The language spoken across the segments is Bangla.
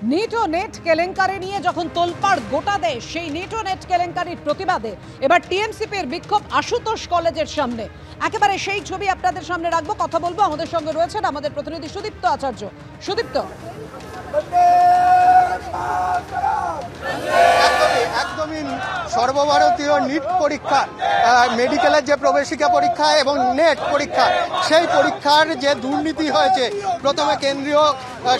নিট ও নেট কেলেঙ্কারি নিয়ে যখন তোলপাড় গোটা দেশ, সেই নিট ও নেট কেলেঙ্কারির প্রতিবাদে এবার টিএমসিপির বিক্ষোভ আশুতোষ কলেজের সামনে। একেবারে সেই ছবি আপনাদের সামনে রাখবো, কথা বলবো। আমাদের সঙ্গে রয়েছেন আমাদের প্রতিনিধি সুদীপ্ত আচার্য। সুদীপ্ত, একদমই সর্বভারতীয় নিট পরীক্ষা, মেডিকেলের যে প্রবেশিকা পরীক্ষা এবং নেট পরীক্ষা, সেই পরীক্ষার যে দুর্নীতি হয়েছে, প্রথমে কেন্দ্রীয়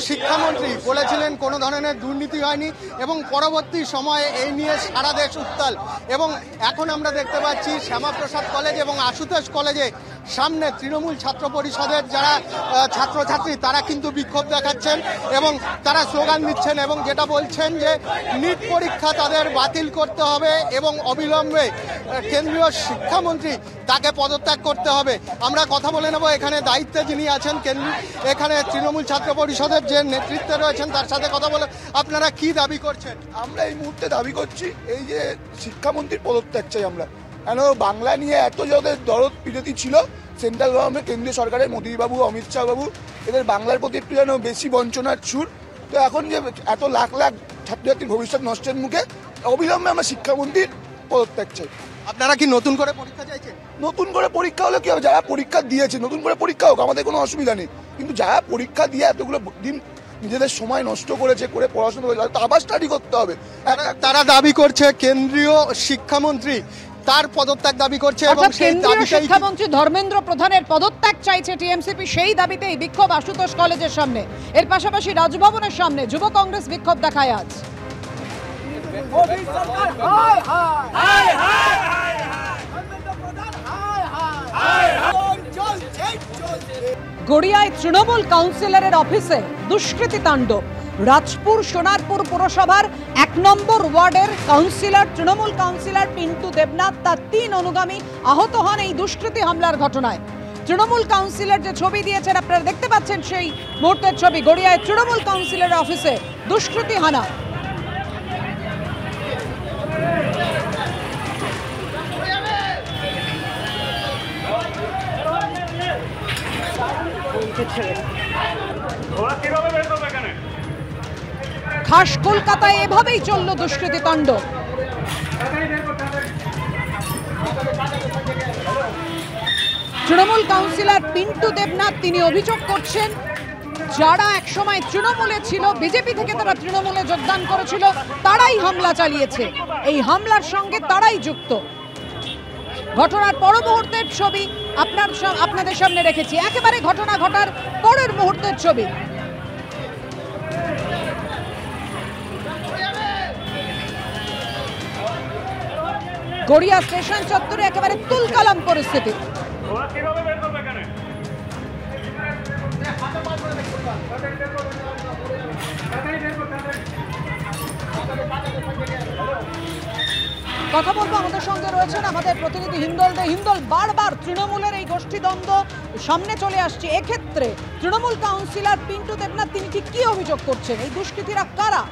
শিক্ষামন্ত্রী বলেছিলেন কোনো ধরনের দুর্নীতি হয়নি এবং পরবর্তী সময়ে এই নিয়ে সারা দেশ উত্তাল। এবং এখন আমরা দেখতে পাচ্ছি শ্যামাপ্রসাদ কলেজ এবং আশুতোষ কলেজে সামনে তৃণমূল ছাত্র পরিষদের যারা ছাত্রছাত্রী তারা কিন্তু বিক্ষোভ দেখাচ্ছেন এবং তারা স্লোগান দিচ্ছেন এবং যেটা বলছেন যে নিট পরীক্ষা তাদের বাতিল করতে হবে এবং অবিলম্বে কেন্দ্রীয় শিক্ষামন্ত্রী তাকে পদত্যাগ করতে হবে। আমরা কথা বলে নেব এখানে দায়িত্বে যিনি আছেন এখানে তৃণমূল ছাত্র পরিষদের যে নেতৃত্বে রয়েছেন তার সাথে কথা বলে। আপনারা কি দাবি করছেন? আমরা এই মুহূর্তে দাবি করছি এই যে শিক্ষামন্ত্রীর পদত্যাগ চাই আমরা। কেন বাংলা নিয়ে এত যাদের দরদ বিরোধী ছিল সেন্ট্রাল গভর্নমেন্ট, কেন্দ্রীয় সরকারের মোদীবাবু, অমিত শাহ বাবু, এদের বাংলার প্রতি একটু যেন বেশি বঞ্চনার সুর। তো এখন যে এত লাখ লাখ ছাত্রছাত্রীর ভবিষ্যৎ নষ্টের মুখে, অবিলম্বে আমরা শিক্ষামন্ত্রীর পদত্যাগ চাই। আপনারা কি নতুন করে পরীক্ষা চাইছেন? নতুন করে পরীক্ষা হলে কি হবে? যারা পরীক্ষা দিয়েছে নতুন করে পরীক্ষা হোক, আমাদের কোনো অসুবিধা নেই। কিন্তু যারা পরীক্ষা দিয়ে এতগুলো দিন নিজেদের সময় নষ্ট করেছে, করে পড়াশোনা করেছে, তো আবার স্টাডি করতে হবে। তারা দাবি করছে কেন্দ্রীয় শিক্ষামন্ত্রী তার পদত্যাগ দাবি করছে এবং সেই কেন্দ্রীয় শিক্ষামন্ত্রী ধর্মেন্দ্র প্রধানের পদত্যাগ চাইছে টিএমসিপি। সেই দাবিতেই বিক্ষোভ আশুতোষ কলেজের সামনে। এর পাশাপাশি রাজভবনের সামনে যুব কংগ্রেস বিক্ষোভ দেখায় আজ। গড়িয়ায় তৃণমূল কাউন্সিলরের অফিসে দুষ্কৃতী তাণ্ডব। রাজপুর সোনারপুর পুরসভার 1 নম্বর ওয়ার্ডের কাউন্সিলর, তৃণমূল কাউন্সিলর পিন্টু দেবনাথ, তার 3 অনুগামী আহত হন এই দুষ্কৃতী হামলার ঘটনায়। তৃণমূল কাউন্সিলর যে ছবি দিয়েছেন আপনারা দেখতে পাচ্ছেন সেই মুহূর্তের ছবি। গড়িয়ায় তৃণমূল কাউন্সিলরের অফিসে দুষ্কৃতী হানা। খাস কলকাতায় এভাবেই চলল দুষ্কৃতী তাণ্ডব। তৃণমূল কাউন্সিলর পিন্টু দেবনাথ তিনি অভিযোগ করছেন যারা একসময় তৃণমূলে ছিল, বিজেপি থেকে তারা তৃণমূলে যোগদান করেছিল, তারাই হামলা চালিয়েছে। এই হামলার সঙ্গে তারাই যুক্ত। ঘটনার পর মুহূর্তের ছবি আপনাদের সামনে রেখেছি। একেবারে ঘটনা ঘটার পরের মুহূর্তের ছবি। গড়িয়া স্টেশন চত্বরে একেবারে তুলকালাম পরিস্থিতি। কথা বলবো, আমাদের সঙ্গে রয়েছেন আমাদের প্রতিনিধি হিন্দল দে। হিন্দল, বারবার তৃণমূলের এই গোষ্ঠীদ্বন্দ্ব সামনে চলে আসছে। এক্ষেত্রে তৃণমূল কাউন্সিলর পিন্টু দেবনাথ তিনি ঠিক কি অভিযোগ করছেন? এই দুষ্কৃতীরা কারা?